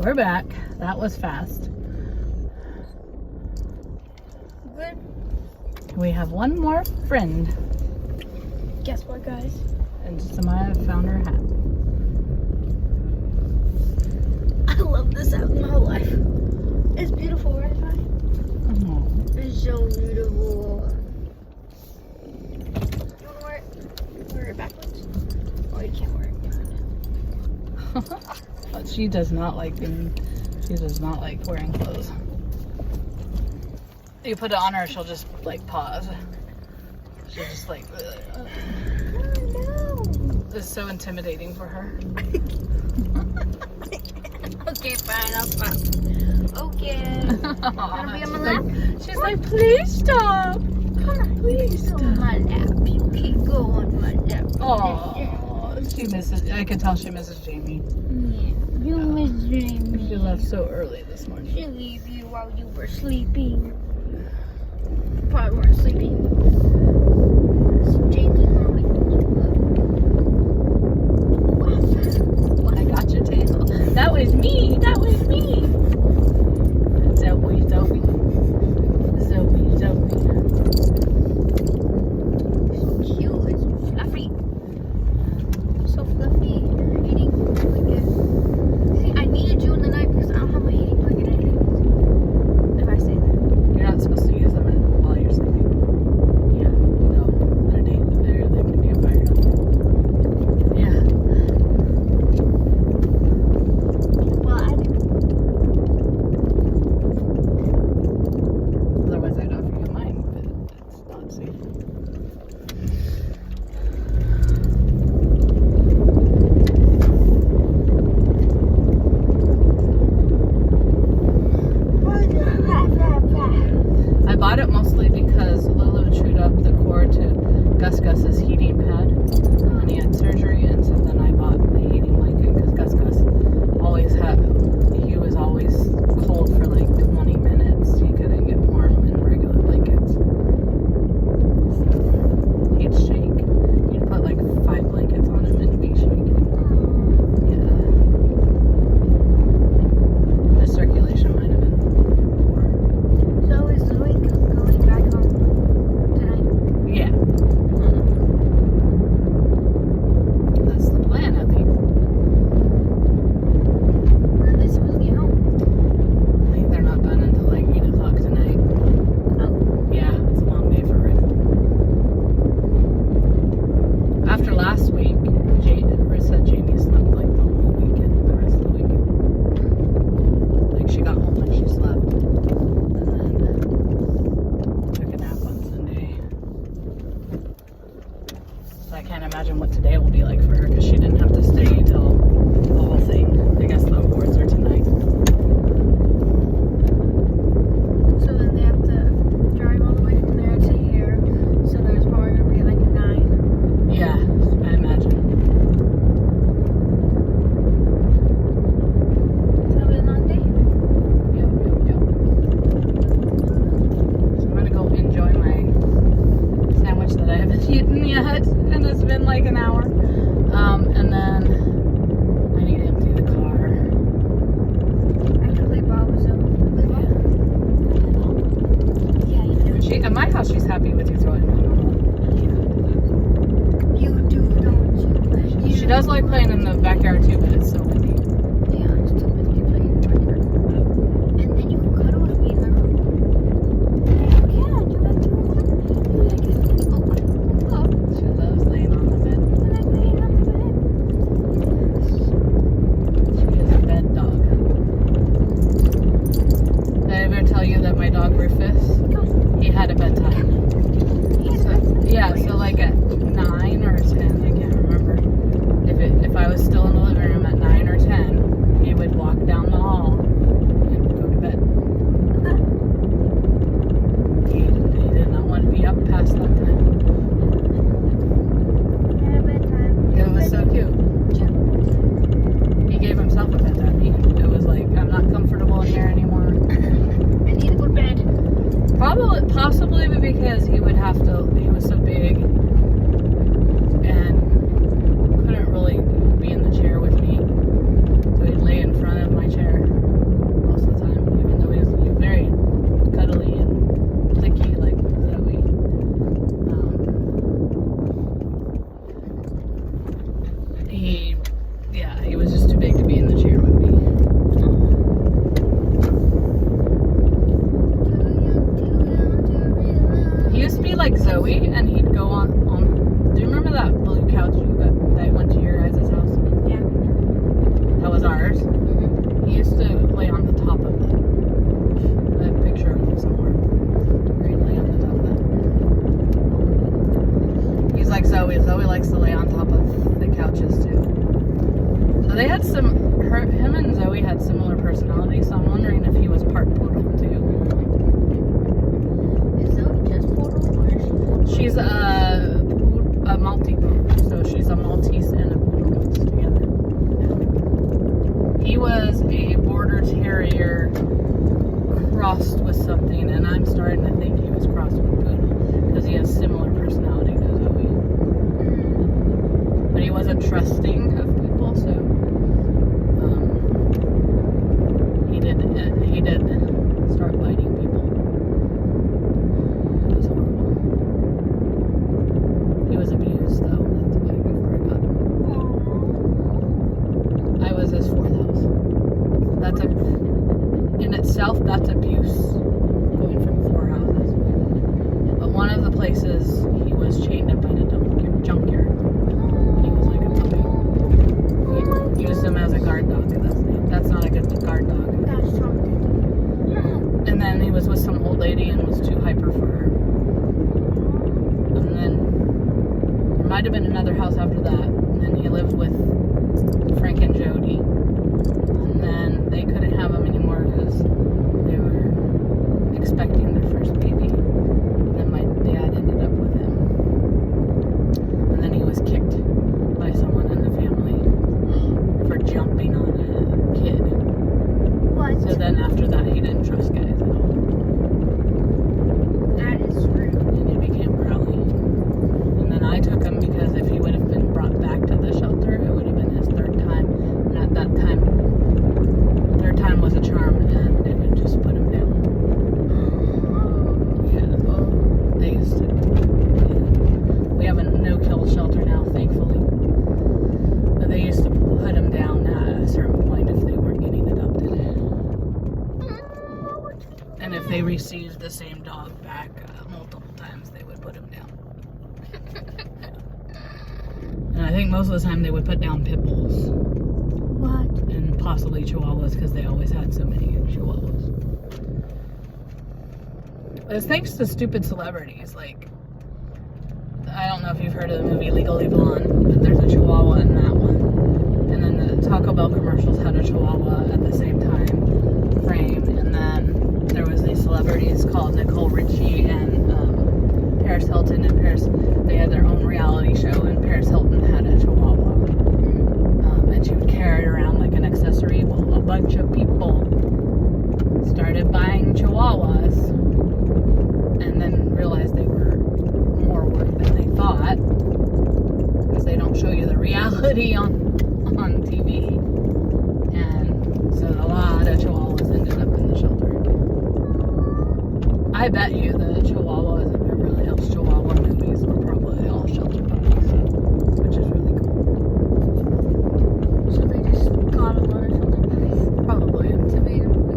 We're back. That was fast. Good. We have one more friend. Guess what, guys? And Samaya found her hat. I love this out in my whole life. It's beautiful, right, Vi? Oh. It's so beautiful. You want to wear it backwards? Oh, you can't wear it. But she does not like wearing clothes. You put it on her, she'll just like pause. She'll just like, Oh, no. it's so intimidating for her. Okay, fine, I'll stop. Okay. Wanna be on my lap? She's like, please stop. Come on, please go on my lap. You can go on my lap. Oh, she misses. I can tell she misses Jamie. Yeah, you miss Jamie. She left so early this morning. She leave you while you were sleeping. Probably weren't sleeping. Jamie, I got your tail. That was me. That was me. Zoe. cute. It's fluffy. So fluffy. You're eating blanket. See, I needed you in the night because I don't have my eating blanket anyways. If I say that. You're not supposed to use them while you're sleeping. Yeah. No. Underneath there, there can be a fire. Yeah. Well, Otherwise, I'd offer you mine, but it's not safe. I bought it mostly because Lulu chewed up the cord to Gus's heating pad, and he had surgery, and so then I bought the heating blanket because Gus he was always cold for like 20 minutes. He couldn't get warm in regular blankets. He'd shake. You'd put like 5 blankets on him and be shaking. Yeah. The circulation might have been poor. So is Zoe going back home tonight? Yeah. That's the plan, I think. When are they supposed to get home? I think they're not done until like 8 o'clock tonight. Oh. Yeah, it's a long day for Ruth. After last week, Ruth said Jamie slept like the whole weekend, the rest of the weekend. Like she got home and she slept. And then took a nap on Sunday. So I can't imagine what today will be like for her because she didn't have to stay till the whole thing. I guess the awards are tonight. So then they have to drive all the way from there to here. So there's probably going to be like 9. Yeah, I imagine. It'll be a long day. Yep. So I'm gonna go enjoy my sandwich that I haven't eaten yet, and it's been like an hour. And then I need to empty the car. Actually, Bob was over. Yeah, you do. At my house, she's happy with you throwing me. You do, don't you? She does like playing in the backyard too, but it's so windy. Yeah, it's too many to play in the backyard. And then you can cuddle with me in the room. Yeah, you like to. You like it. Oh. She loves laying on the bed. I like laying on the bed. She is a bed dog. Did I ever tell you that my dog Rufus, he had a bedtime? Yeah, so like at 9 or 10, I can't remember. If I was still in the living room at 9 or him and Zoe had similar personalities, so I'm wondering if he was part poodle too. Is Zoe just poodle or is she? She's a Maltese, so she's a Maltese and a poodle mixed together. He was a border terrier crossed with something, and I'm starting to think he was crossed with poodle because he has similar personality to Zoe. But he wasn't trusting of people, so he did start biting people. It was horrible. He was abused though. That's why before I got him. I was his fourth house. That's in itself, that's abuse. Going from 4 houses. But one of the places he was chained up at a junkyard. He was like a puppy. He used him as a guard dog. That's not a good guard dog. That's something. And then he was with some old lady and was too hyper for her. And then there might have been another house after that. And then he lived with Frank and Jody. And then they couldn't have him anymore because they were expecting their first baby. And then my dad ended up with him. And then he was kicked by someone in the family for jumping on a kid. What? So then after that, he didn't trust guys at all. That is rude. And he became growly. And then I took him because if he would have been brought back to the shelter, it would have been his third time. And at that time, third time was a charm, and they would just put him down. Yeah, they used to. Yeah. We have a no-kill shelter now, thankfully. But they used to put him down at a certain point if they weren't getting adopted. And if they received the same dog back multiple times, they would put him down. And I think most of the time they would put down pit bulls What? and possibly chihuahuas because they always had so many chihuahuas. But it's thanks to stupid celebrities. Like, I don't know if you've heard of the movie Legally Blonde, but there's a chihuahua in that one. And then the Taco Bell commercials had a chihuahua at the same time frame. And then there was these celebrities called Nicole Richie and Paris Hilton. And they had their own reality show, and Paris Hilton had a chihuahua. And she would carry it around like an accessory. Well, a bunch of people started buying chihuahuas and then realized they were more work than they thought because they don't show you the reality on TV. And so a lot of chihuahuas ended up in the shelter. I bet you the chihuahuas in Beverly Hills Chihuahua movies were probably all shelter puppies, which is really cool. So they just got a lot of shelter puppies Probably. to make a movie.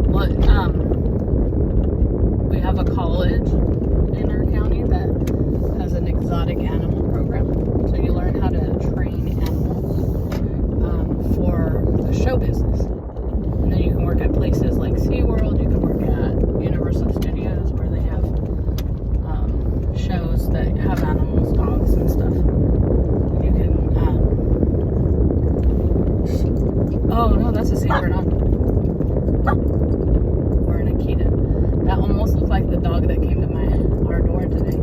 Well, we have a college in our county that has an exotic animal program. So you learn how to train animals for the show business. And then you can work at places like SeaWorld, you can work at Universal Studios where they have shows that have animals, dogs and stuff. You can, oh no, that's a St. Bernard. Or an Akita. That almost looked like the dog that came to our door today.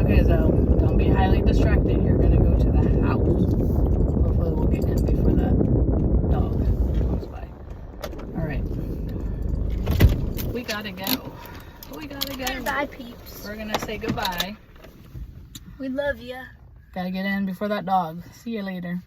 Okay, so don't be highly distracted. You're gonna go to the house. Hopefully we'll get in before that dog comes by. Alright. We gotta go. We gotta go. Bye, peeps. We're gonna say goodbye. We love ya. Gotta get in before that dog. See you later.